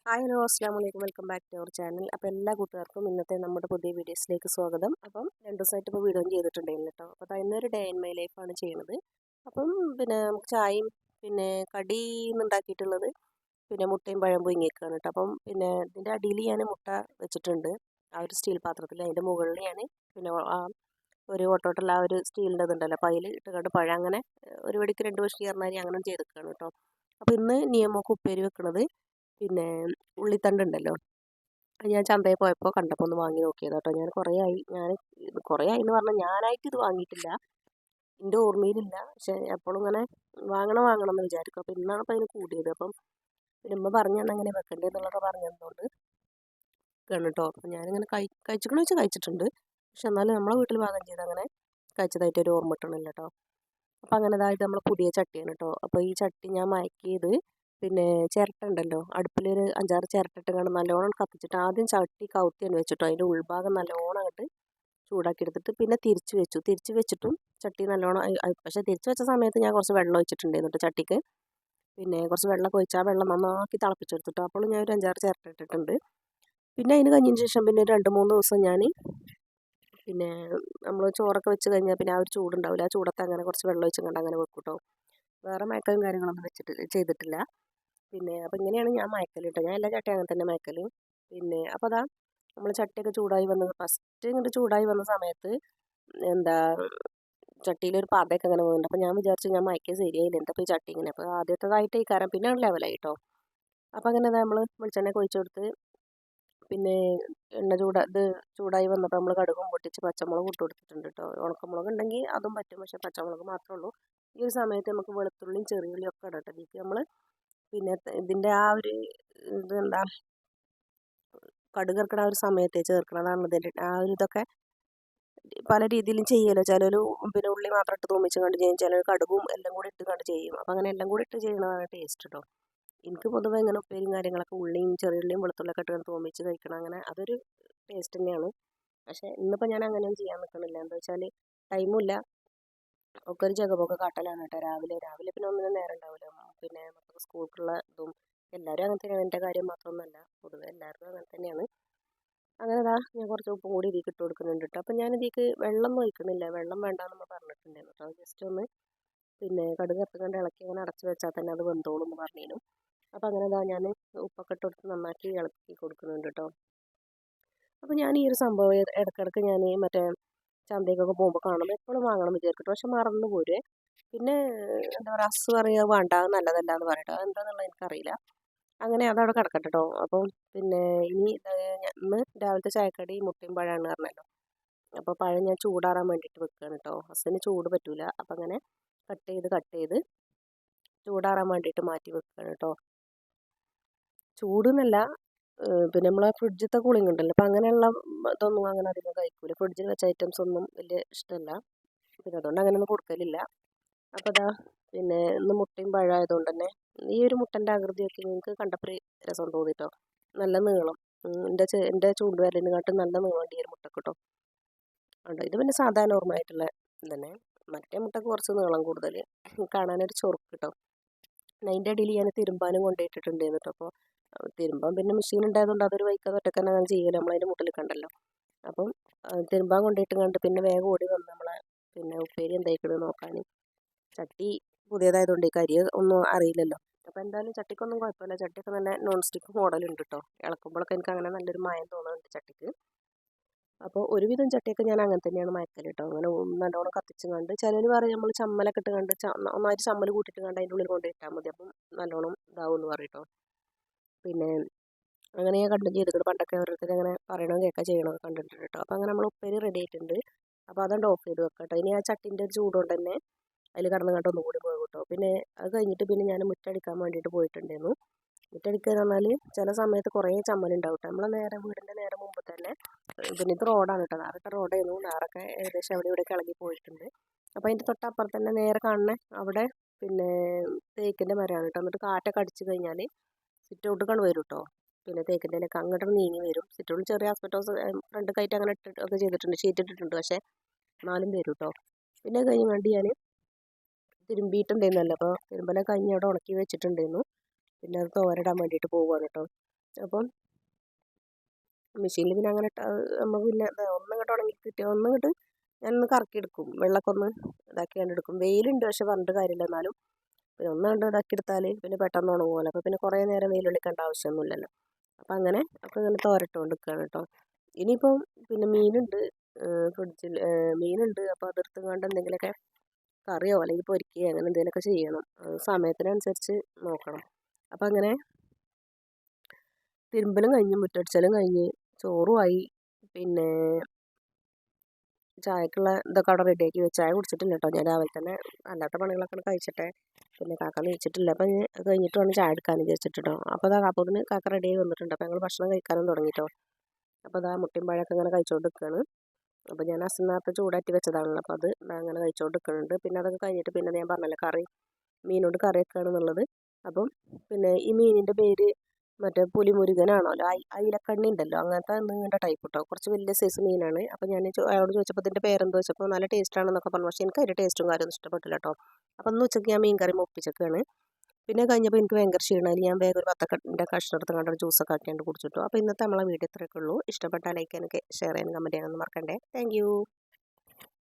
Hi hello അസ്സാം വലൈക്കും welcome back to our channel. അപ്പോൾ എല്ലാ കൂട്ടുകാർക്കും ഇന്നത്തെ നമ്മുടെ പുതിയ വീഡിയോസിലേക്ക് സ്വാഗതം. അപ്പം 2 ദിവസമായിട്ട് ഇപ്പോൾ വീഡിയോ ചെയ്തിട്ടുണ്ടായിരുന്നു കേട്ടോ. അപ്പോൾ ഇന്നൊരു ഡേ ഇൻ മൈ ലൈഫാണ് ചെയ്യുന്നത്. അപ്പം പിന്നെ നമുക്ക് ചായയും പിന്നെ കടിന്ന് ഉണ്ടാക്കിയിട്ടുള്ളത് പിന്നെ മുട്ടയും പഴം പുഴുങ്ങിയേക്കാണ് കേട്ടോ. അപ്പം പിന്നെ ഇതിൻ്റെ അടിയിൽ ഞാൻ മുട്ട വെച്ചിട്ടുണ്ട് ആ ഒരു സ്റ്റീൽ പാത്രത്തിൽ. അതിൻ്റെ മുകളിൽ ഞാൻ പിന്നെ ആ ഒരു ഓട്ടോട്ടുള്ള ആ ഒരു സ്റ്റീലിൻ്റെ ഇതുണ്ടല്ലോ, അപ്പോൾ അതിൽ ഇട്ടുകൊണ്ട് പഴം അങ്ങനെ ഒരു വെടിക്ക് 2 കഷ്ണം ചേർന്നാരി അങ്ങനെ ചെയ്തെടുക്കുകയാണ് കേട്ടോ. അപ്പോൾ ഇന്ന് നിയമമൊക്കെ ഉപ്പേരി വെക്കുന്നത് പിന്നെ ഉള്ളിത്തണ്ടുണ്ടല്ലോ, അത് ഞാൻ ചന്തയിൽ പോയപ്പോൾ കണ്ടപ്പോൾ ഒന്ന് വാങ്ങി നോക്കിയത് കേട്ടോ. കുറേ ആയി എന്ന് പറഞ്ഞാൽ ഞാനായിട്ട് ഇത് വാങ്ങിയിട്ടില്ല, എൻ്റെ ഓർമ്മയിലില്ല. പക്ഷേ എപ്പോഴും ഇങ്ങനെ വാങ്ങണം എന്ന് വിചാരിക്കും. അപ്പോൾ ഇന്നാണ് അപ്പോൾ അതിന് കൂടിയത്. അപ്പം പിന്നെ ഉമ്മ പറഞ്ഞു തന്നെ അങ്ങനെ വെക്കേണ്ടതെന്നുള്ളതൊക്കെ പറഞ്ഞു തന്നതുകൊണ്ട് കേട്ടോ. അപ്പം ഞാനിങ്ങനെ കഴിച്ചിക്കണമെന്ന് വെച്ചാൽ കഴിച്ചിട്ടുണ്ട്, പക്ഷെ എന്നാലും നമ്മളെ വീട്ടിൽ പാകം ചെയ്ത് അങ്ങനെ കഴിച്ചതായിട്ട് ഒരു ഓർമ്മ കിട്ടണില്ല കേട്ടോ. അപ്പം അങ്ങനെ അതായത് നമ്മൾ പുതിയ ചട്ടിയാണ് കേട്ടോ. അപ്പോൾ ഈ ചട്ടി ഞാൻ മയക്കിയത് പിന്നെ ചിരട്ട ഉണ്ടല്ലോ, അടുപ്പിലൊരു 5-6 ചിരട്ട ഇട്ട് നല്ലോണം കത്തിച്ചിട്ട് ആദ്യം ചട്ടി കവുത്തിയാണ് വെച്ചിട്ടോ. അതിൻ്റെ ഉൾഭാഗം നല്ലോണം അങ്ങോട്ട് ചൂടാക്കി എടുത്തിട്ട് പിന്നെ തിരിച്ച് വെച്ചിട്ടും ചട്ടി നല്ലോണം പക്ഷേ തിരിച്ച് വെച്ച സമയത്ത് ഞാൻ കുറച്ച് വെള്ളം ഒഴിച്ചിട്ടുണ്ടായിരുന്നു കേട്ടോ ചട്ടിക്ക്. പിന്നെ കുറച്ച് വെള്ളം ഒഴിച്ചാൽ വെള്ളം നന്നാക്കി തിളപ്പിച്ചെടുത്തിട്ടോ. അപ്പോൾ ഞാൻ ഒരു 5-6 ചിരട്ട ഇട്ടിട്ടുണ്ട്. പിന്നെ അതിന് കഴിഞ്ഞതിന് ശേഷം പിന്നെ ഒരു 2-3 ദിവസം ഞാൻ പിന്നെ നമ്മൾ ചോറൊക്കെ വെച്ച് കഴിഞ്ഞാൽ പിന്നെ ആ ഒരു ചൂടുണ്ടാവില്ല, ആ ചൂടത്ത് അങ്ങനെ കുറച്ച് വെള്ളം ഒഴിച്ചും കണ്ട് അങ്ങനെ വെക്കും കേട്ടോ. വേറെ മയക്കലും കാര്യങ്ങളൊന്നും ചെയ്തിട്ടില്ല. പിന്നെ അപ്പോൾ ഇങ്ങനെയാണ് ഞാൻ മയക്കൽ കേട്ടോ. ഞാൻ എല്ലാ ചട്ടിയും അങ്ങനെ തന്നെ മയക്കൽ. പിന്നെ അപ്പോൾ അതാ നമ്മൾ ചട്ടിയൊക്കെ ചൂടായി വന്ന് ഫസ്റ്റ് ഇങ്ങോട്ട് ചൂടായി വന്ന സമയത്ത് എന്താ ചട്ടിയിലൊരു പതയൊക്കെ അങ്ങനെ പോകുന്നുണ്ട്. അപ്പോൾ ഞാൻ വിചാരിച്ചു ഞാൻ മയക്കിയത് ശരിയായില്ല, എന്താ ഇപ്പോൾ ഈ ചട്ടി ഇങ്ങനെ. അപ്പോൾ ആദ്യത്തേതായിട്ട് ഈ കാരണം പിന്നെ ലെവലായി കേട്ടോ. അപ്പോൾ അങ്ങനെ നമ്മൾ വെളിച്ചെണ്ണയൊക്കെ ഒഴിച്ച് കൊടുത്ത് പിന്നെ ഇത് ചൂടായി വന്നപ്പോൾ നമ്മൾ കടുകും പൊട്ടിച്ച് പച്ചമുളക് ഇട്ട് കൊടുത്തിട്ടുണ്ട് കേട്ടോ. ഉണക്കമുളക് ഉണ്ടെങ്കിൽ അതും പറ്റും, പക്ഷേ പച്ചമുളക് മാത്രമേ ഉള്ളൂ. ഈ ഒരു സമയത്ത് നമുക്ക് വെളുത്തുള്ളിയും ചെറിയുള്ളിയും ഒക്കെ ഇടട്ടെ ഇതിലേക്ക്. നമ്മൾ പിന്നെ ഇതിൻ്റെ ആ ഒരു ഇതെന്താ കടുക് ഇറക്കണ ആ ഒരു സമയത്തെ ചേർക്കണതാണ് ഇതിൻ്റെ ആ ഒരു ഇതൊക്കെ. പല രീതിയിലും ചെയ്യുമല്ലോ, ചിലർ പിന്നെ ഉള്ളി മാത്രം ഇട്ട് തൂമിച്ച് കണ്ട് ചെയ്യും, ചിലർ കടുകും എല്ലാം കൂടി ഇട്ട് കണ്ട് ചെയ്യും. അപ്പോൾ അങ്ങനെ എല്ലാം കൂടി ഇട്ട് ചെയ്യുന്നതാണ് ടേസ്റ്റ് കേട്ടോ. എനിക്ക് പൊതുവെ ഇങ്ങനെ ഉപ്പേരിയും കാര്യങ്ങളൊക്കെ ഉള്ളിയും ചെറിയുള്ളിയും വെളുത്തുള്ളിയൊക്കെ ഇട്ട് തൂമിച്ച് കഴിക്കണം, അങ്ങനെ അതൊരു ടേസ്റ്റ് തന്നെയാണ്. പക്ഷേ ഇന്നിപ്പോൾ ഞാൻ അങ്ങനെയൊന്നും ചെയ്യാൻ നിൽക്കണില്ല. എന്താ വെച്ചാൽ ടൈമുമില്ല, ഒക്കെ ഒരു ജഗപൊക്കെ കാട്ടലാണ് കേട്ടോ. രാവിലെ പിന്നെ ഒന്നിനും നേരം ഉണ്ടാവില്ല. പിന്നെ നമുക്ക് സ്കൂൾക്കുള്ള ഇതും എല്ലാവരും അങ്ങനെ തന്നെയാണ്, എൻ്റെ കാര്യം മാത്രമൊന്നുമല്ല, പൊതുവെ എല്ലാവർക്കും അങ്ങനെ തന്നെയാണ്. അങ്ങനെ ഞാൻ കുറച്ച് ഉപ്പും കൂടി ഇതിലേക്ക് ഇട്ട് കൊടുക്കുന്നുണ്ട് കേട്ടോ. അപ്പം ഞാൻ ഇതിലേക്ക് വെള്ളം ഒഴിക്കണില്ല, വെള്ളം വേണ്ടാന്ന് നമ്മൾ പറഞ്ഞിട്ടുണ്ടായിരുന്നു കേട്ടോ. ജസ്റ്റ് ഒന്ന് പിന്നെ കടുക് കത്തുകൊണ്ട് ഇളക്കി അങ്ങനെ അടച്ച് വെച്ചാൽ തന്നെ അത് വെന്തോളും എന്ന് പറഞ്ഞിരുന്നു. അപ്പോൾ അങ്ങനെ ഞാൻ ഉപ്പൊക്കെ ഇട്ട് കൊടുത്ത് നന്നാക്കി ഇളക്കി കൊടുക്കുന്നുണ്ട് കേട്ടോ. അപ്പോൾ ഞാൻ ഈ ഒരു സംഭവം ഇടയ്ക്കിടയ്ക്ക് ഞാൻ മറ്റേ ചന്തയ്ക്കൊക്കെ പോകുമ്പോൾ കാണുമ്പോൾ എപ്പോഴും വാങ്ങണം വിചാരിക്കട്ടെ, പക്ഷെ മറന്നു പോരെ. പിന്നെ എന്താ പറയുക, ഹസ് പറയുക വേണ്ട നല്ലതല്ല എന്ന് പറയട്ടോ, എന്താണെന്നുള്ളത് എനിക്കറിയില്ല. അങ്ങനെ അതവിടെ കിടക്കട്ടെ കേട്ടോ. അപ്പം പിന്നെ ഇനി ഇന്ന് രാവിലത്തെ ചായക്കടി മുട്ടയും പഴമാണ് പറഞ്ഞല്ലോ. അപ്പോൾ പഴം ഞാൻ ചൂടാറാൻ വേണ്ടിയിട്ട് വെക്കുകയാണ് കേട്ടോ. ഹസ്സിന് ചൂട് പറ്റൂല, അപ്പം അങ്ങനെ കട്ട് ചെയ്ത് ചൂടാറാൻ വേണ്ടിയിട്ട് മാറ്റി വെക്കുകയാണ് കേട്ടോ. ചൂടെന്നല്ല, പിന്നെ നമ്മളെ ഫ്രിഡ്ജിലത്തെ കൂളിംഗ് ഉണ്ടല്ലോ, അപ്പം അങ്ങനെയുള്ള ഇതൊന്നും അങ്ങനെ അധികം കഴിക്കൂല. ഫ്രിഡ്ജിൽ വെച്ച ഐറ്റംസ് ഒന്നും വലിയ ഇഷ്ടമല്ല, പിന്നെ അതുകൊണ്ട് അങ്ങനെയൊന്നും കൊടുക്കലില്ല. അപ്പോൾ പിന്നെ ഇന്ന് മുട്ടയും പഴമായതുകൊണ്ട് തന്നെ ഈ ഒരു മുട്ടൻ്റെ ആകൃതിയൊക്കെ നിങ്ങൾക്ക് കണ്ടപ്പോൾ രസം തോന്നിട്ടോ. നല്ല നീളം, എൻ്റെ ചൂണ്ടുവിരലിനെക്കാട്ടും നല്ല നീളം ഈ ഒരു മുട്ടക്ക് കേട്ടോ. ഉണ്ടോ, ഇത് പിന്നെ സാധാ നോർമലായിട്ടുള്ള തന്നെ. മറ്റേ മുട്ടക്ക് കുറച്ച് നീളം കൂടുതൽ, കാണാനൊരു ചൊറുക്ക് കേട്ടോ. അതിൻ്റെ ഇടയിൽ ഞാൻ തിരുമ്പാനും കൊണ്ടുപോയിട്ടിട്ടുണ്ടായിരുന്നു കേട്ടോ. അപ്പോൾ തിരുമ്പാൻ പിന്നെ മെഷീൻ ഉണ്ടായതുകൊണ്ട് അതൊരു വൈക്കാതെ ഒറ്റക്ക് തന്നെ അങ്ങനെ ചെയ്യുമല്ലോ, നമ്മളതിൻ്റെ മുട്ടിൽ കണ്ടല്ലോ. അപ്പം തിരുമ്പാൻ കൊണ്ടുപോയിട്ട് കണ്ട് പിന്നെ വേഗം ഓടി വന്ന് നമ്മളെ പിന്നെ ഉപ്പേരി എന്തായിക്കണെന്ന് നോക്കാൻ. ചട്ടി പുതിയതായതുകൊണ്ട് ഈ കരി ഒന്നും അറിയില്ലല്ലോ. അപ്പോൾ എന്തായാലും ചട്ടിക്കൊന്നും കുഴപ്പമില്ല, ചട്ടിയൊക്കെ നല്ല നോൺ സ്റ്റിക്ക് മോഡലുണ്ട് കേട്ടോ. ഇളക്കുമ്പോഴൊക്കെ എനിക്ക് അങ്ങനെ നല്ലൊരു മയം തോന്നുന്നുണ്ട് ചട്ടിക്ക്. അപ്പോൾ ഒരുവിധം ചട്ടിയൊക്കെ ഞാൻ അങ്ങനെ തന്നെയാണ് മയക്കൽ കേട്ടോ. അങ്ങനെ നല്ലോണം കത്തിച്ചും കണ്ട് ചിലർ പറയും നമ്മൾ ചമ്മലൊക്കെ ഇട്ട് കണ്ട് ഒന്നായിട്ട് ചമ്മൽ കൂട്ടിയിട്ട് കണ്ട് അതിൻ്റെ ഉള്ളിൽ കൊണ്ട് ഇട്ടാൽ മതി, അപ്പം നല്ലോണം ഇതാവും എന്ന് പറയും കേട്ടോ. പിന്നെ അങ്ങനെ ഞാൻ കണ്ടും ചെയ്തിട്ട് പണ്ടൊക്കെ ഓരോരുത്തർ അങ്ങനെ പറയണോ കേൾക്കുക ചെയ്യണമൊക്കെ കണ്ടിട്ടുണ്ട് കേട്ടോ. അപ്പോൾ അങ്ങനെ നമ്മൾ ഉപ്പേരി റെഡി ആയിട്ടുണ്ട്. അപ്പോൾ അതുകൊണ്ട് ഓഫ് ചെയ്ത് വെക്കാം കേട്ടോ. ഇനി ആ ചട്ടിൻ്റെ ഒരു ചൂടുകൊണ്ട് തന്നെ അതിൽ കടന്ന് കണ്ട് ഒന്നും കൂടി പോയി കേട്ടോ. പിന്നെ അത് കഴിഞ്ഞിട്ട് പിന്നെ ഞാൻ മുറ്റടിക്കാൻ വേണ്ടിയിട്ട് പോയിട്ടുണ്ടായിരുന്നു. മുറ്റടിക്കുക എന്ന് പറഞ്ഞാൽ ചില സമയത്ത് കുറേ ചമ്മലുണ്ടാവും കേട്ടോ. നമ്മളെ വീടിൻ്റെ നേരെ മുമ്പ് തന്നെ പിന്നെ ഇത് റോഡാണ് കേട്ടോ. നാറൊക്കെ റോഡായിരുന്നു, നാറൊക്കെ ഏകദേശം അവിടെ ഇവിടെയൊക്കെ ഇളകി പോയിട്ടുണ്ട്. അപ്പോൾ അതിൻ്റെ തൊട്ടപ്പുറത്ത് തന്നെ നേരെ കാണുന്ന അവിടെ പിന്നെ തേക്കിൻ്റെ മരമാണ് കേട്ടോ. എന്നിട്ട് കാറ്റൊക്കെ അടിച്ച് കഴിഞ്ഞാൽ സിറ്റ് ഔട്ട് വരും കേട്ടോ. പിന്നെ തേക്കിൻ്റെ ഇലയൊക്കെ അങ്ങോട്ട് നീങ്ങി വരും. സിറ്റ് ഔട്ടിൽ ചെറിയ ആസ്പെറ്റോസ് ഫ്രണ്ട് കയറ്റി അങ്ങനെ ഇട്ടിട്ട് ഒക്കെ ചെയ്തിട്ടുണ്ട്, ഷീറ്റ് ഇട്ടിട്ടുണ്ട്, പക്ഷേ എന്നാലും വരും കേട്ടോ. പിന്നെ കഴിഞ്ഞ് കണ്ട് ഞാൻ തിരുമ്പിയിട്ടുണ്ടായിരുന്നല്ലോ, അപ്പോൾ തിരുമ്പലൊക്കെ കഴിഞ്ഞ് അവിടെ ഉണക്കി വെച്ചിട്ടുണ്ടായിരുന്നു. പിന്നെ അത് തോരയിടാൻ വേണ്ടിയിട്ട് പോവുകയാണ് കേട്ടോ. അപ്പം മെഷീനിൽ പിന്നെ അങ്ങനെ നമുക്ക് പിന്നെ ഒന്നങ്ങോട്ട് ഉണങ്ങി കിട്ടിയ ഒന്നങ്ങോട്ട് ഞാനൊന്ന് കറക്കിയെടുക്കും, വെള്ളമൊക്കെ ഒന്ന് ഇതാക്കിയാണ്ട് എടുക്കും. വെയിലുണ്ട് പക്ഷെ പറഞ്ഞിട്ട് കാര്യമില്ല, എന്നാലും പിന്നെ ഒന്ന് കണ്ട് ഇതാക്കി എടുത്താൽ പിന്നെ പെട്ടെന്ന് ഉണങ്ങുമല്ലോ. അപ്പോൾ പിന്നെ കുറേ നേരം വെയിലൊളിക്കേണ്ട ആവശ്യമൊന്നുമില്ലല്ലോ. അപ്പം അങ്ങനെ ഒക്കെ ഇങ്ങനെ തോരട്ടുകൊണ്ട് നിൽക്കുകയാണ് കേട്ടോ. ഇനിയിപ്പം പിന്നെ മീനുണ്ട് ഫ്രിഡ്ജിൽ, മീനുണ്ട്. അപ്പോൾ അതെടുത്ത് കൊണ്ട് എന്തെങ്കിലുമൊക്കെ കറിയോ അല്ലെങ്കിൽ പൊരിക്കുകയോ അങ്ങനെ എന്തെങ്കിലുമൊക്കെ ചെയ്യണം. അത് സമയത്തിനനുസരിച്ച് നോക്കണം. അപ്പം അങ്ങനെ തിരുമ്പലും കഴിഞ്ഞ് മുറ്റടിച്ചലും കഴിഞ്ഞ് ചോറുമായി. പിന്നെ ചായക്കുള്ള ഇതൊക്കെ അവിടെ റെഡിയാക്കി വെച്ച്, ചായ കുടിച്ചിട്ടില്ല കേട്ടോ. ഞാൻ രാവിലെ തന്നെ അല്ലാത്ത പണികളൊക്കെ കഴിച്ചിട്ടെ, പിന്നെ കാക്ക നീച്ചിട്ടില്ല. അപ്പം അത് കഴിഞ്ഞിട്ട് വേണം ചായ എടുക്കാനും വിചാരിച്ചിട്ടോ. അപ്പോൾ അതാ അപ്പോത്തിന് കാക്ക റെഡിയായി വന്നിട്ടുണ്ട്. അപ്പോൾ ഞങ്ങൾ ഭക്ഷണം കഴിക്കാനും തുടങ്ങിട്ടോ. അപ്പോൾ അതാ മുട്ടയും പഴമൊക്കെ ഇങ്ങനെ കഴിച്ചുകൊണ്ട് നിൽക്കുകയാണ്. അപ്പോൾ ഞാൻ അസിനകത്ത് ചൂടാറ്റി വെച്ചതാണല്ലോ, അപ്പോൾ അത് അങ്ങനെ കഴിച്ചുകൊണ്ട് നിൽക്കുന്നുണ്ട്. പിന്നെ അതൊക്കെ കഴിഞ്ഞിട്ട് പിന്നെ ഞാൻ പറഞ്ഞല്ലോ കറി, മീനോട് കറി വെക്കുകയാണെന്നുള്ളത്. അപ്പം പിന്നെ ഈ മീനിൻ്റെ പേര് മറ്റേ പുലിമുരുകനാണല്ലോ, അയിലക്കണ്ണി ഉണ്ടല്ലോ, അങ്ങനത്തെ നീണ്ട ടൈപ്പ് കേട്ടോ. കുറച്ച് വലിയ സൈസ് മീനാണ്. അപ്പോൾ ഞാൻ അയാളോട് ചോദിച്ചപ്പോൾ ഇതിൻ്റെ പേരെന്തോ ചോദിച്ചപ്പോൾ നല്ല ടേസ്റ്റ് ആണെന്നൊക്കെ പറഞ്ഞു. പക്ഷേ എനിക്ക് അതിൻ്റെ ടേസ്റ്റും കാര്യമൊന്നും ഇഷ്ടപ്പെട്ടില്ല കേട്ടോ. അപ്പോൾ ഒന്ന് ഉച്ചയ്ക്ക് ഞാൻ മീൻ കറി ഒപ്പിച്ചൊക്കെയാണ്. പിന്നെ കഴിഞ്ഞപ്പോൾ എനിക്ക് ഭയങ്കര ക്ഷീണമായി. ഞാൻ വേഗം ഒരു വത്തക്കൻ്റെ കഷ്ണം എടുത്ത് കണ്ടൊരു ജ്യൂസൊക്കെ ആക്കിയാണ്ട് കുടിച്ചിട്ടു. അപ്പോൾ ഇന്നത്തെ നമ്മളെ വീഡിയോ ഇത്രയൊക്കെ ഉള്ളൂ. ഇഷ്ടപ്പെട്ടാൽ ലൈക്ക് ചെയ്യാനൊക്കെ ഷെയർ ചെയ്യാനും കമൻറ്റ് ചെയ്യാനൊന്നും മറക്കണ്ടേ. താങ്ക്